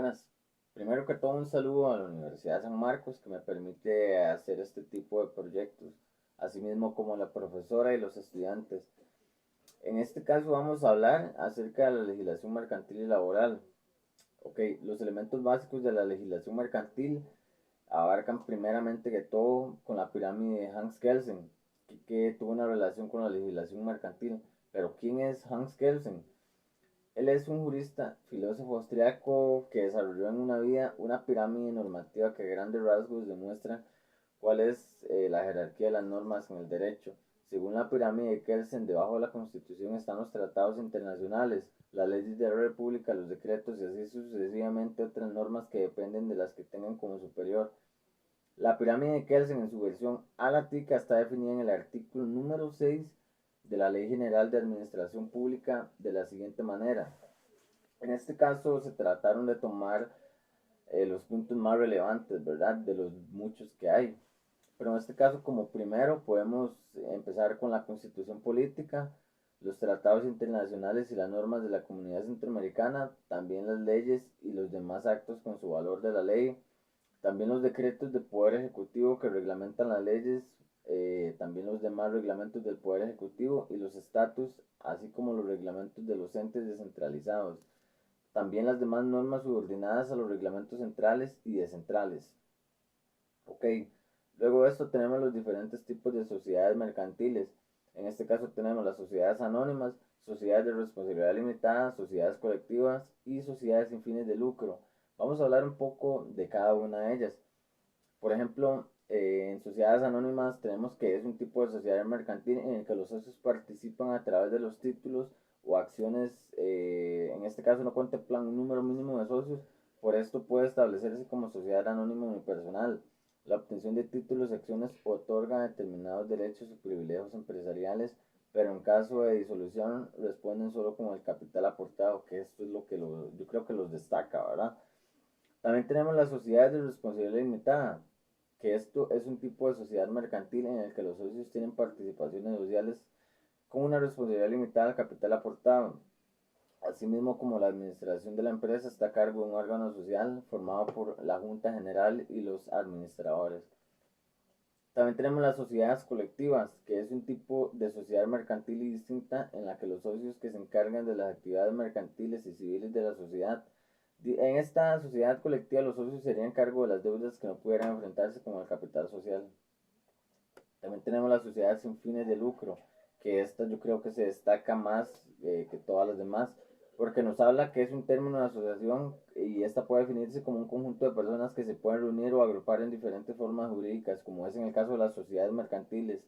Buenas. Primero que todo, un saludo a la Universidad de San Marcos que me permite hacer este tipo de proyectos, asimismo como la profesora y los estudiantes. En este caso vamos a hablar acerca de la legislación mercantil y laboral. Ok, los elementos básicos de la legislación mercantil abarcan primeramente que todo con la pirámide de Hans Kelsen, que tuvo una relación con la legislación mercantil. Pero ¿quién es Hans Kelsen? Él es un jurista, filósofo austriaco que desarrolló en una vida una pirámide normativa que a grandes rasgos demuestra cuál es la jerarquía de las normas en el derecho. Según la pirámide de Kelsen, debajo de la Constitución están los tratados internacionales, las leyes de la República, los decretos y así sucesivamente otras normas que dependen de las que tengan como superior. La pirámide de Kelsen en su versión alática está definida en el artículo número 6 de la Ley General de Administración Pública de la siguiente manera. En este caso se trataron de tomar los puntos más relevantes, ¿verdad? De los muchos que hay. Pero en este caso, como primero, podemos empezar con la constitución política, los tratados internacionales y las normas de la comunidad centroamericana, también las leyes y los demás actos con su valor de la ley, también los decretos de poder ejecutivo que reglamentan las leyes, también los demás reglamentos del poder ejecutivo y los estatus, así como los reglamentos de los entes descentralizados. También las demás normas subordinadas a los reglamentos centrales y descentrales. Ok, luego de esto tenemos los diferentes tipos de sociedades mercantiles. En este caso tenemos las sociedades anónimas, sociedades de responsabilidad limitada, sociedades colectivas y sociedades sin fines de lucro. Vamos a hablar un poco de cada una de ellas. Por ejemplo, en sociedades anónimas tenemos que es un tipo de sociedad mercantil en el que los socios participan a través de los títulos o acciones, en este caso no contemplan un número mínimo de socios, por esto puede establecerse como sociedad anónima unipersonal. La obtención de títulos y acciones otorga determinados derechos o privilegios empresariales, pero en caso de disolución responden solo con el capital aportado, que esto es lo que yo creo que los destaca, ¿verdad? También tenemos las sociedades de responsabilidad limitada, que esto es un tipo de sociedad mercantil en el que los socios tienen participaciones sociales con una responsabilidad limitada al capital aportado. Asimismo, como la administración de la empresa está a cargo de un órgano social formado por la Junta General y los administradores. También tenemos las sociedades colectivas, que es un tipo de sociedad mercantil y distinta en la que los socios que se encargan de las actividades mercantiles y civiles de la sociedad. En esta sociedad colectiva los socios serían cargo de las deudas que no pudieran enfrentarse con el capital social. También tenemos las sociedades sin fines de lucro, que esta yo creo que se destaca más que todas las demás, porque nos habla que es un término de asociación y esta puede definirse como un conjunto de personas que se pueden reunir o agrupar en diferentes formas jurídicas, como es en el caso de las sociedades mercantiles.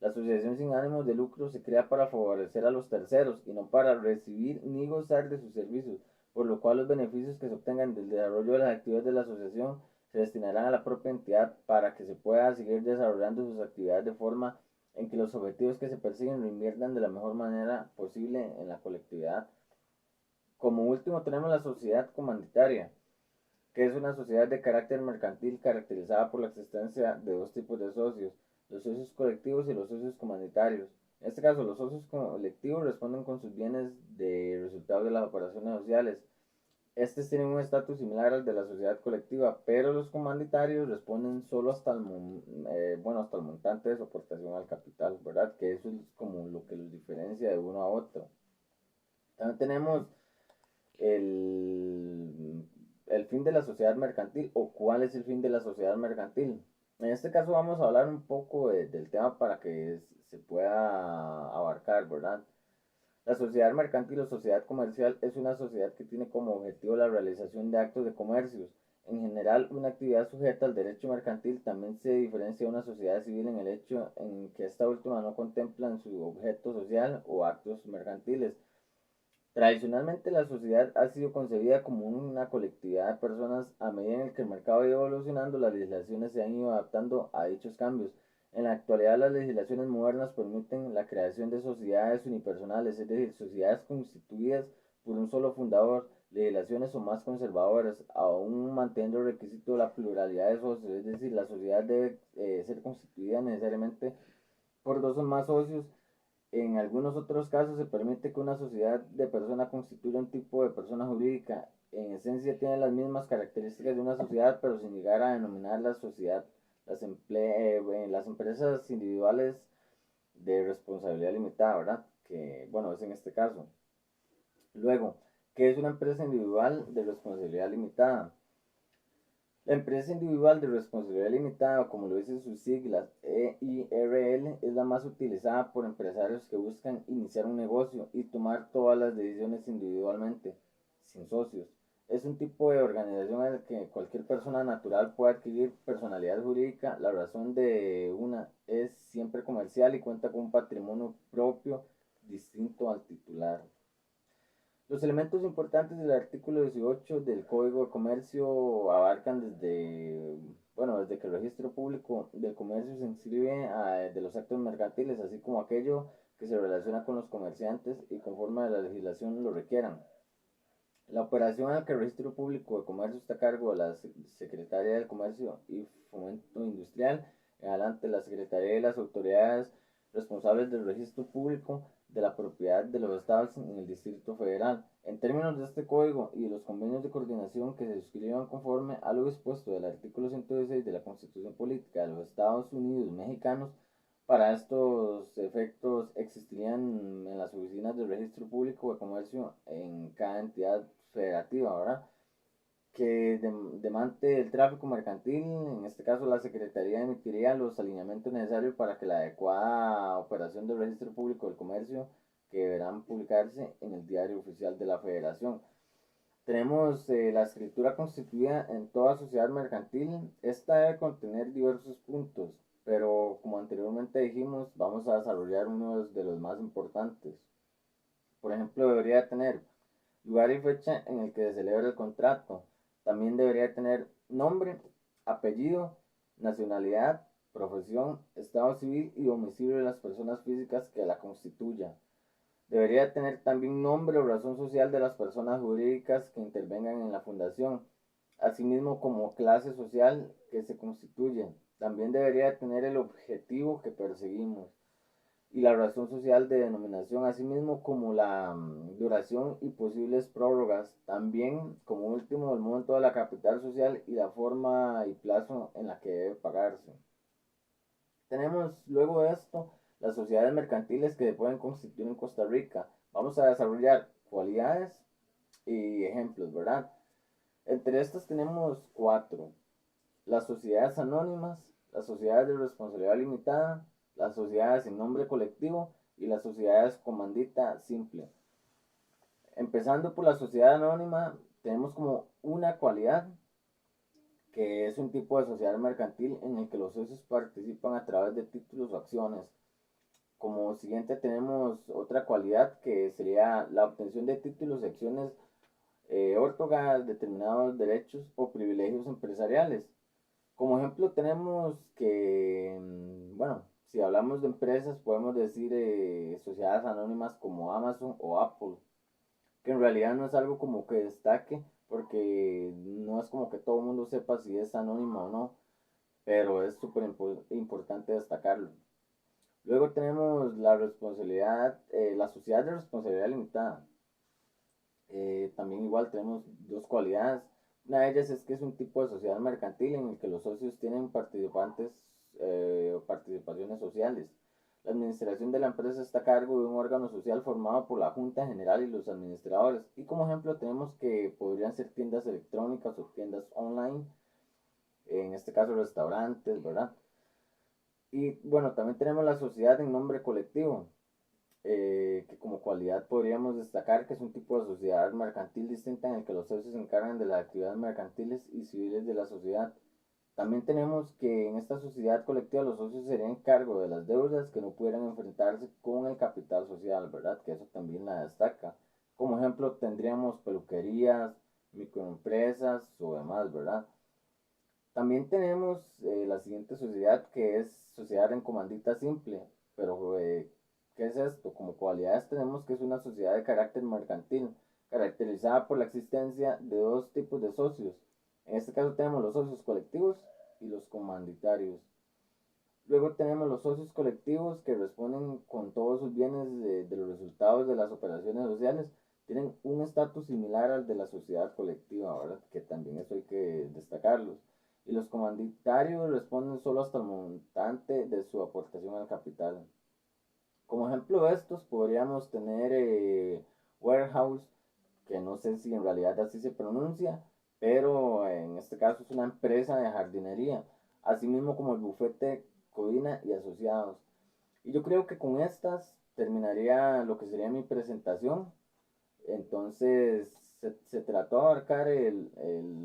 La asociación sin ánimos de lucro se crea para favorecer a los terceros y no para recibir ni gozar de sus servicios, por lo cual los beneficios que se obtengan del desarrollo de las actividades de la asociación se destinarán a la propia entidad para que se pueda seguir desarrollando sus actividades de forma en que los objetivos que se persiguen lo inviertan de la mejor manera posible en la colectividad. Como último tenemos la sociedad comanditaria, que es una sociedad de carácter mercantil caracterizada por la existencia de dos tipos de socios, los socios colectivos y los socios comunitarios. En este caso, los socios colectivos responden con sus bienes de resultado de las operaciones sociales. Estos tienen un estatus similar al de la sociedad colectiva, pero los comunitarios responden solo hasta hasta el montante de su aportación al capital, ¿verdad? Que eso es como lo que los diferencia de uno a otro. También tenemos el fin de la sociedad mercantil o cuál es el fin de la sociedad mercantil. En este caso vamos a hablar un poco del tema para que se pueda abarcar, ¿verdad? La sociedad mercantil o sociedad comercial es una sociedad que tiene como objetivo la realización de actos de comercios. En general, una actividad sujeta al derecho mercantil también se diferencia de una sociedad civil en el hecho en que esta última no contempla en su objeto social o actos mercantiles. Tradicionalmente la sociedad ha sido concebida como una colectividad de personas. A medida en que el mercado ha ido evolucionando, las legislaciones se han ido adaptando a dichos cambios. En la actualidad las legislaciones modernas permiten la creación de sociedades unipersonales, es decir, sociedades constituidas por un solo fundador, legislaciones o más conservadoras, aún manteniendo el requisito de la pluralidad de socios, es decir, la sociedad debe ser constituida necesariamente por dos o más socios. En algunos otros casos se permite que una sociedad de personas constituya un tipo de persona jurídica. en esencia tienen las mismas características de una sociedad, pero sin llegar a denominar la sociedad. Las empresas individuales de responsabilidad limitada, ¿verdad? Que, bueno, es en este caso. Luego, ¿qué es una empresa individual de responsabilidad limitada? La empresa individual de responsabilidad limitada, o como lo dicen sus siglas, EIRL, es la más utilizada por empresarios que buscan iniciar un negocio y tomar todas las decisiones individualmente, sin socios. Es un tipo de organización en el que cualquier persona natural puede adquirir personalidad jurídica. La razón de una es siempre comercial y cuenta con un patrimonio propio distinto al titular. Los elementos importantes del artículo 18 del Código de Comercio abarcan desde que el registro público del comercio se inscribe de los actos mercantiles, así como aquello que se relaciona con los comerciantes y conforme a la legislación lo requieran. La operación en la que el registro público de comercio está a cargo de la Secretaría del Comercio y Fomento Industrial, en adelante la Secretaría y las autoridades responsables del registro público de la propiedad de los estados en el Distrito Federal. En términos de este código y de los convenios de coordinación que se suscriban conforme a lo dispuesto del artículo 116 de la Constitución Política de los Estados Unidos Mexicanos, para estos efectos existirían en las oficinas del registro público de comercio en cada entidad federativa, ¿verdad? Que demande el tráfico mercantil. En este caso la Secretaría emitiría los alineamientos necesarios para que la adecuada operación del registro público del comercio, que deberán publicarse en el diario oficial de la Federación. Tenemos la escritura constituida en toda sociedad mercantil. Esta debe contener diversos puntos, pero como anteriormente dijimos, vamos a desarrollar uno de los más importantes. Por ejemplo, debería tener lugar y fecha en el que se celebra el contrato. También debería tener nombre, apellido, nacionalidad, profesión, estado civil y domicilio de las personas físicas que la constituyan. Debería tener también nombre o razón social de las personas jurídicas que intervengan en la fundación, asimismo como clase social que se constituye. También debería tener el objetivo que perseguimos y la razón social de denominación, asimismo como la duración y posibles prórrogas. También, como último, el monto de la capital social y la forma y plazo en la que debe pagarse. Tenemos luego de esto las sociedades mercantiles que se pueden constituir en Costa Rica. Vamos a desarrollar cualidades y ejemplos, ¿verdad? Entre estas tenemos 4: las sociedades anónimas, las sociedades de responsabilidad limitada, las sociedades sin nombre colectivo y las sociedades comandita simple. Empezando por la sociedad anónima, tenemos como una cualidad que es un tipo de sociedad mercantil en el que los socios participan a través de títulos o acciones. Como siguiente tenemos otra cualidad que sería la obtención de títulos y acciones otorgar determinados derechos o privilegios empresariales. Como ejemplo tenemos que, bueno, si hablamos de empresas podemos decir sociedades anónimas como Amazon o Apple, que en realidad no es algo como que destaque, porque no es como que todo el mundo sepa si es anónima o no, pero es súper importante destacarlo. Luego tenemos la sociedad de responsabilidad limitada. También igual tenemos dos cualidades. Una de ellas es que es un tipo de sociedad mercantil en el que los socios tienen participaciones sociales. La administración de la empresa está a cargo de un órgano social formado por la Junta General y los administradores. Y como ejemplo tenemos que podrían ser tiendas electrónicas o tiendas online, en este caso restaurantes, ¿verdad? Y bueno, también tenemos la sociedad en nombre colectivo, que como cualidad podríamos destacar que es un tipo de sociedad mercantil distinta en el que los socios se encargan de las actividades mercantiles y civiles de la sociedad. También tenemos que en esta sociedad colectiva los socios serían cargo de las deudas que no pudieran enfrentarse con el capital social, ¿verdad? Que eso también la destaca. Como ejemplo tendríamos peluquerías, microempresas o demás, ¿verdad? También tenemos la siguiente sociedad, que es sociedad en comandita simple, pero ¿qué es esto? Como cualidades tenemos que es una sociedad de carácter mercantil, caracterizada por la existencia de dos tipos de socios. En este caso tenemos los socios colectivos y los comanditarios. Luego tenemos los socios colectivos que responden con todos sus bienes de los resultados de las operaciones sociales, tienen un estatus similar al de la sociedad colectiva, ¿verdad? Que también eso hay que destacarlos. Y los comandatarios responden solo hasta el montante de su aportación al capital. Como ejemplo de estos podríamos tener Warehouse, que no sé si en realidad así se pronuncia, pero en este caso es una empresa de jardinería, asimismo como el bufete Codina y Asociados. Y yo creo que con estas terminaría lo que sería mi presentación. Entonces se trató de abarcar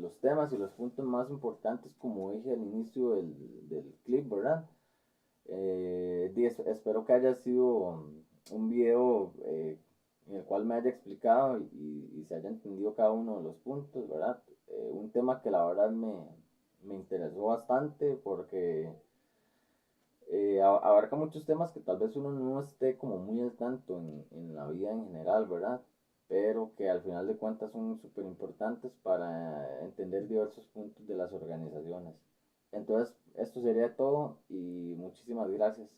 los temas y los puntos más importantes, como dije al inicio del clip, ¿verdad? Espero que haya sido un video en el cual me haya explicado y se haya entendido cada uno de los puntos, ¿verdad? Un tema que la verdad me interesó bastante porque abarca muchos temas que tal vez uno no esté como muy al tanto en la vida en general, ¿verdad? Pero que al final de cuentas son súper importantes para entender diversos puntos de las organizaciones. Entonces, esto sería todo y muchísimas gracias.